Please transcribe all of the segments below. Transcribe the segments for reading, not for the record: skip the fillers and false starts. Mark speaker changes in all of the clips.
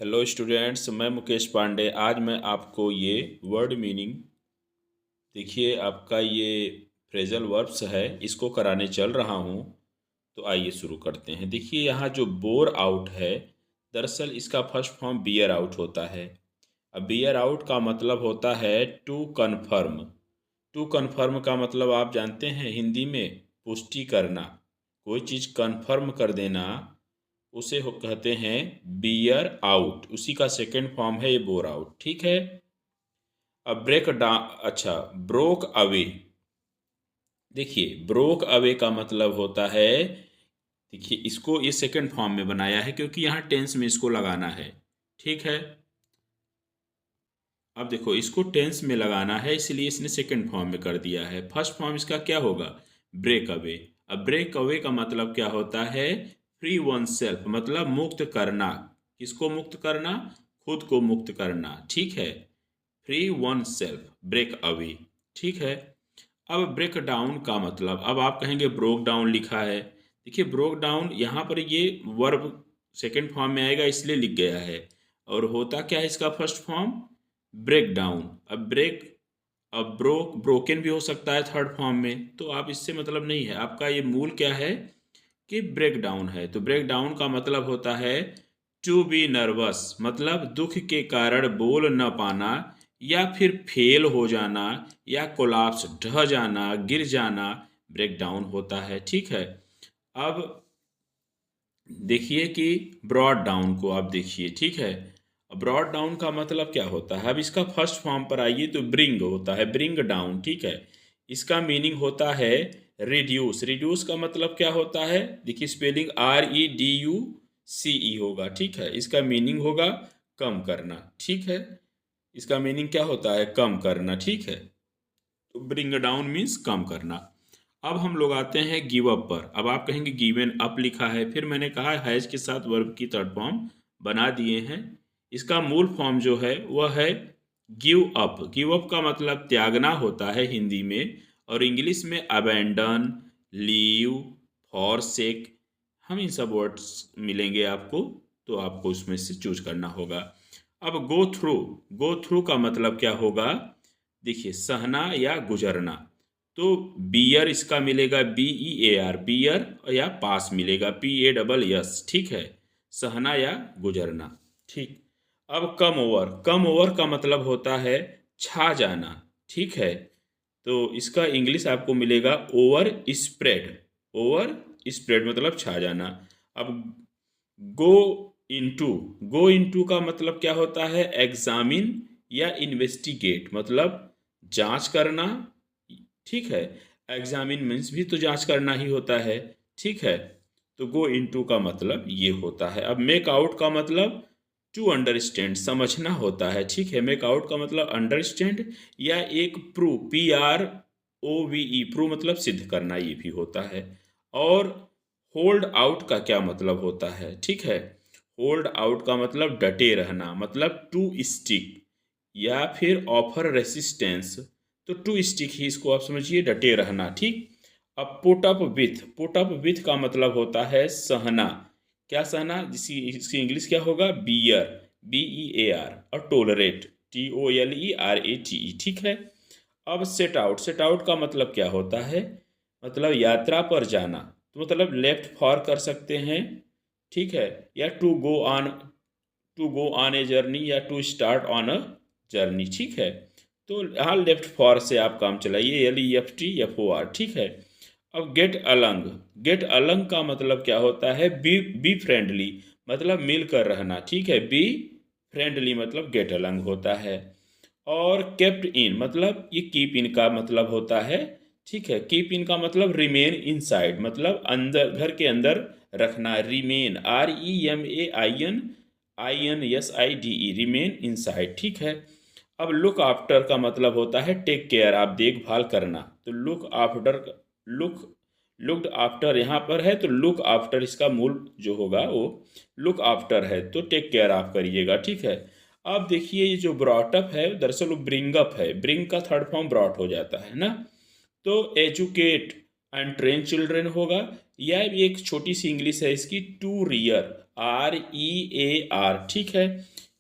Speaker 1: Hello students, मैं मुकेश पांडे। आज मैं आपको ये वर्ड मीनिंग देखिए, आपका ये फ्रेजल वर्ब्स है, इसको कराने चल रहा हूँ। तो आइए शुरू करते हैं। देखिए, यहाँ जो बोर आउट है, दरअसल इसका फर्स्ट फॉर्म बियर आउट होता है। अब बियर आउट का मतलब होता है टू कन्फर्म। टू कन्फर्म का मतलब आप जानते हैं, हिंदी में पुष्टि करना, कोई चीज़ कन्फर्म कर देना, उसे कहते हैं बियर आउट। उसी का सेकेंड फॉर्म है ये बोर आउट। ठीक है। अब ब्रेक डाउन, अच्छा, ब्रोक अवे। देखिए, ब्रोक अवे का मतलब होता है, देखिए इसको ये सेकेंड फॉर्म में बनाया है क्योंकि यहाँ टेंस में इसको लगाना है। ठीक है। अब देखो, इसको टेंस में लगाना है, इसलिए इसने सेकेंड फॉर्म में कर दिया है। फर्स्ट फॉर्म इसका क्या होगा? Break away. अब ब्रेक अवे का मतलब क्या होता है? फ्री वन सेल्फ, मतलब मुक्त करना। किसको मुक्त करना? खुद को मुक्त करना। ठीक है। Free oneself, break away. ठीक है। अब ब्रेक डाउन का मतलब, अब आप कहेंगे ब्रोक डाउन लिखा है। देखिए, ब्रोक डाउन यहाँ पर ये वर्ब सेकेंड फॉर्म में आएगा इसलिए लिख गया है। और होता क्या है इसका फर्स्ट फॉर्म? Break down. अब ब्रेक, अब ब्रोकन भी हो सकता है थर्ड फॉर्म में, तो आप इससे मतलब नहीं है। आपका ये मूल क्या है कि ब्रेक डाउन है। तो ब्रेक डाउन का मतलब होता है टू बी नर्वस, मतलब दुख के कारण बोल न पाना, या फिर फेल हो जाना, या कोलाप्स, ढह जाना, गिर जाना, ब्रेक डाउन होता है। ठीक है। अब देखिए कि ब्रॉड डाउन को आप देखिए। ठीक है। ब्रॉड डाउन का मतलब क्या होता है? अब इसका फर्स्ट फॉर्म पर आइए तो ब्रिंग होता है, ब्रिंग डाउन। ठीक है। इसका मीनिंग होता है रिड्यूस। रिड्यूस का मतलब क्या होता है? देखिए, स्पेलिंग REDUCE होगा। ठीक है। इसका मीनिंग होगा कम करना। ठीक है। इसका मीनिंग क्या होता है? कम करना। ठीक है। तो ब्रिंग डाउन मीन्स कम करना। अब हम लोग आते हैं गिव अप पर। अब आप कहेंगे गिवन अप लिखा है, फिर मैंने कहा हैज के साथ वर्ब की थर्ड फॉर्म बना दिए हैं। इसका मूल फॉर्म जो है वह है गिव अप। गिव अप का मतलब त्यागना होता है हिंदी में, और इंग्लिश में अबेंडन, लीव, फॉरसेक, हम इन सब वर्ड्स मिलेंगे आपको, तो आपको उसमें से चूज करना होगा। अब गो थ्रू। गो थ्रू का मतलब क्या होगा? देखिए, सहना या गुजरना। तो बियर इसका मिलेगा BEAR, बियर, या पास मिलेगा PASS। ठीक है। सहना या गुजरना। ठीक। अब कम ओवर। कम ओवर का मतलब होता है छा जाना। ठीक है। तो इसका इंग्लिश आपको मिलेगा ओवर स्प्रेड। ओवर स्प्रेड मतलब छा जाना। अब गो इनटू। गो इनटू का मतलब क्या होता है? एग्जामिन या इन्वेस्टिगेट, मतलब जांच करना। ठीक है। एग्जामिन मीन्स भी तो जांच करना ही होता है। ठीक है। तो गो इनटू का मतलब ये होता है। अब मेक आउट का मतलब टू अंडरस्टैंड, समझना होता है। ठीक है। मेक आउट का मतलब अंडरस्टैंड, या एक प्रूव, PROVE, प्रूव मतलब सिद्ध करना, ये भी होता है। और होल्ड आउट का क्या मतलब होता है? ठीक है। होल्ड आउट का मतलब डटे रहना, मतलब टू स्टिक, या फिर ऑफर रेसिस्टेंस। तो टू स्टिक ही इसको आप समझिए, डटे रहना। ठीक। अब put up with. Put up with का मतलब होता है सहना। क्या सहना? जिसकी इसकी इंग्लिश क्या होगा? बियर, BEAR, और टोलरेट, TOLERATE। ठीक है। अब सेट आउट। सेट आउट का मतलब क्या होता है? मतलब यात्रा पर जाना, तो मतलब लेफ्ट फॉर कर सकते हैं। ठीक है। या to go on a journey, या to start on a journey. ठीक है। तो यहाँ लेफ्ट फॉर से आप काम चलाइए, LEFT FOR। ठीक है। अब गेट अलंग। गेट अलंग का मतलब क्या होता है? बी फ्रेंडली, मतलब मिलकर रहना। ठीक है। बी फ्रेंडली मतलब गेट अलंग होता है। और केप्ट इन, मतलब ये कीप इन का मतलब होता है। ठीक है। कीप इन का मतलब रिमेन इनसाइड, मतलब अंदर, घर के अंदर रखना। Remain, REMAIN remain inside. ठीक है। अब लुक आफ्टर का मतलब होता है टेक केयर, आप देखभाल करना। तो लुक लुक्ड आफ्टर यहाँ पर है, तो लुक आफ्टर इसका मूल जो होगा वो लुक आफ्टर है, तो टेक केयर आप करिएगा। ठीक है। अब देखिए, ये जो ब्रॉटअप है दरअसल वो ब्रिंग अप है। ब्रिंग का थर्ड फॉर्म ब्रॉट हो जाता है ना। तो एजुकेट एंड ट्रेन चिल्ड्रन होगा, या एक छोटी सी इंग्लिश है इसकी, टू रियर REAR, ठीक है,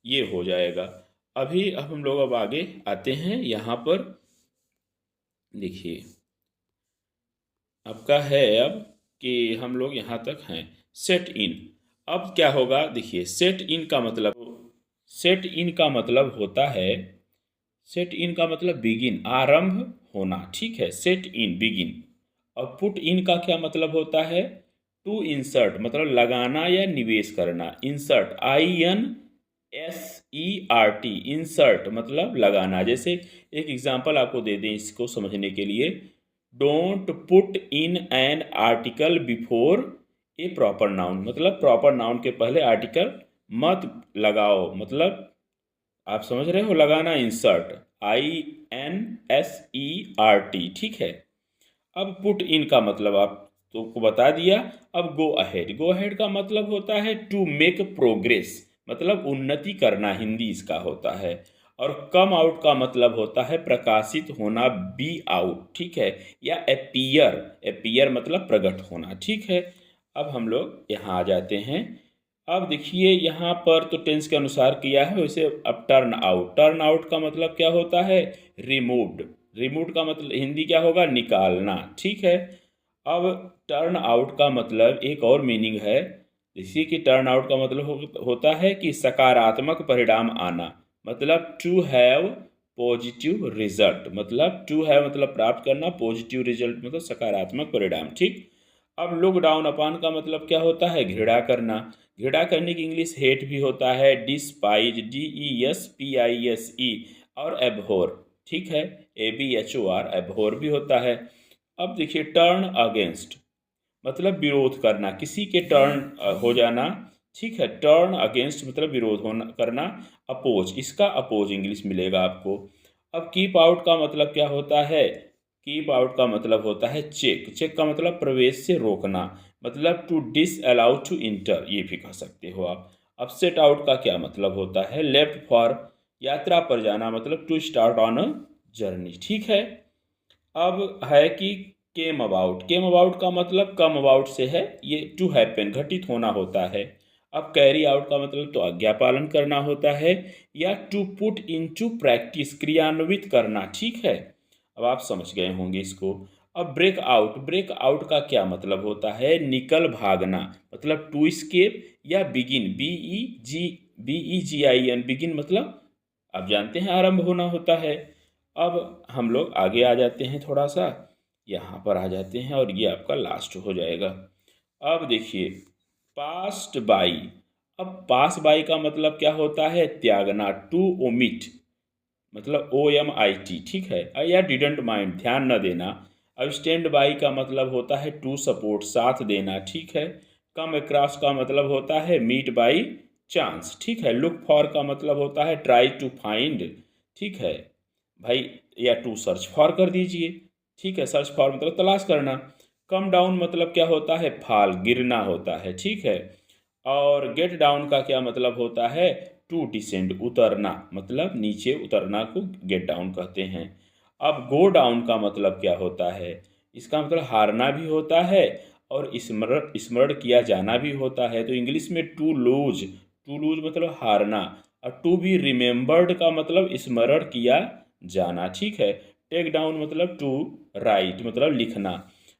Speaker 1: ये हो जाएगा। अब हम लोग अब आगे आते हैं। यहाँ पर देखिए आपका है अब कि हम लोग यहाँ तक हैं सेट इन। अब क्या होगा, देखिए सेट इन का मतलब होता है, सेट इन का मतलब बिगिन, आरंभ होना, ठीक है, सेट इन बिगिन। और पुट इन का क्या मतलब होता है, टू इंसर्ट मतलब लगाना या निवेश करना, इंसर्ट INSERT, इंसर्ट मतलब लगाना। जैसे एक एग्जांपल आपको दे दें इसको समझने के लिए, don't put in an article before A proper noun, मतलब प्रॉपर नाउन के पहले आर्टिकल मत लगाओ, मतलब आप समझ रहे हो, लगाना, इंसर्ट INSERT, ठीक है। अब पुट इन का मतलब आप को बता दिया। अब गो अहेड, गो अहेड का मतलब होता है टू मेक प्रोग्रेस, मतलब उन्नति करना, हिंदी इसका होता है। और कम आउट का मतलब होता है प्रकाशित होना, बी आउट, ठीक है, या अपीयर, अपीयर मतलब प्रकट होना, ठीक है। अब हम लोग यहाँ आ जाते हैं। अब देखिए यहाँ पर तो टेंस के अनुसार किया है, वैसे अब टर्न आउट, टर्न आउट का मतलब क्या होता है, रिमूव्ड, रिमूव्ड का मतलब हिंदी क्या होगा, निकालना, ठीक है। अब टर्न आउट का मतलब एक और मीनिंग है, जैसे कि टर्न आउट का मतलब होता है कि सकारात्मक परिणाम आना, मतलब टू हैव पॉजिटिव रिजल्ट, मतलब टू हैव मतलब प्राप्त करना, पॉजिटिव रिजल्ट मतलब सकारात्मक परिणाम, ठीक। अब लुक डाउन अपॉन का मतलब क्या होता है, घृणा करना, घृणा करने की इंग्लिश हेट भी होता है, डिस्पाइज, DESPISE, और एबहोर, ठीक है, ABHOR, एबहोर भी होता है। अब देखिए टर्न अगेंस्ट मतलब विरोध करना, किसी के टर्न हो जाना, ठीक है, टर्न अगेंस्ट मतलब विरोध होना करना, अपोज, इसका अपोज इंग्लिश मिलेगा आपको। अब कीप आउट का मतलब क्या होता है, कीप आउट का मतलब होता है चेक, चेक का मतलब प्रवेश से रोकना, मतलब to disallow to enter, ये भी कह सकते हो आप। अब सेट आउट का क्या मतलब होता है, लेफ्ट फॉर, यात्रा पर जाना, मतलब to start on a journey, ठीक है। अब है कि केम अबाउट, केम अबाउट का मतलब कम अबाउट से है, ये टू हैपन घटित होना होता है। अब कैरी आउट का मतलब तो आज्ञा पालन करना होता है, या टू पुट इनटू प्रैक्टिस क्रियान्वित करना, ठीक है। अब आप समझ गए होंगे इसको। अब ब्रेक आउट, ब्रेक आउट का क्या मतलब होता है, निकल भागना, मतलब टू स्केप, या बिगिन, BEGIN, बिगिन मतलब आप जानते हैं आरंभ होना होता है। अब हम लोग आगे आ जाते हैं, थोड़ा सा यहाँ पर आ जाते हैं और ये आपका लास्ट हो जाएगा। अब देखिए पास्ट बाई, अब पास बाई का मतलब क्या होता है, त्यागना, टू ओमिट मतलब OMIT, ठीक है, या डिडंट माइंड ध्यान न देना। अब स्टैंड बाई का मतलब होता है टू सपोर्ट, साथ देना, ठीक है। कम अक्रॉस का मतलब होता है मीट बाई चांस, ठीक है। लुक फॉर का मतलब होता है ट्राई टू फाइंड, ठीक है भाई, या टू सर्च फॉर कर दीजिए, ठीक है, सर्च फॉर मतलब तलाश करना। कम डाउन मतलब क्या होता है, फाल, गिरना होता है, ठीक है। और गेट डाउन का क्या मतलब होता है, टू डिसेंड, उतरना, मतलब नीचे उतरना को गेट डाउन कहते हैं। अब गो डाउन का मतलब क्या होता है, इसका मतलब हारना भी होता है और स्मरण स्मरण किया जाना भी होता है। तो इंग्लिश में टू लूज, टू लूज मतलब हारना, और टू बी रिमेम्बर्ड का मतलब स्मरण किया जाना, ठीक है। टेक डाउन मतलब टू राइट मतलब लिखना।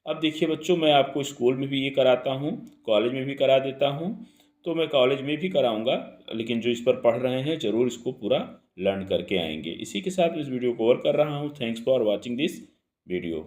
Speaker 1: अब देखिए बच्चों, मैं आपको स्कूल में भी ये कराता हूँ, कॉलेज में भी करा देता हूँ, तो मैं कॉलेज में भी कराऊंगा, लेकिन जो इस पर पढ़ रहे हैं ज़रूर इसको पूरा लर्न करके आएंगे। इसी के साथ इस वीडियो को और कर रहा हूँ। Thanks for watching this video.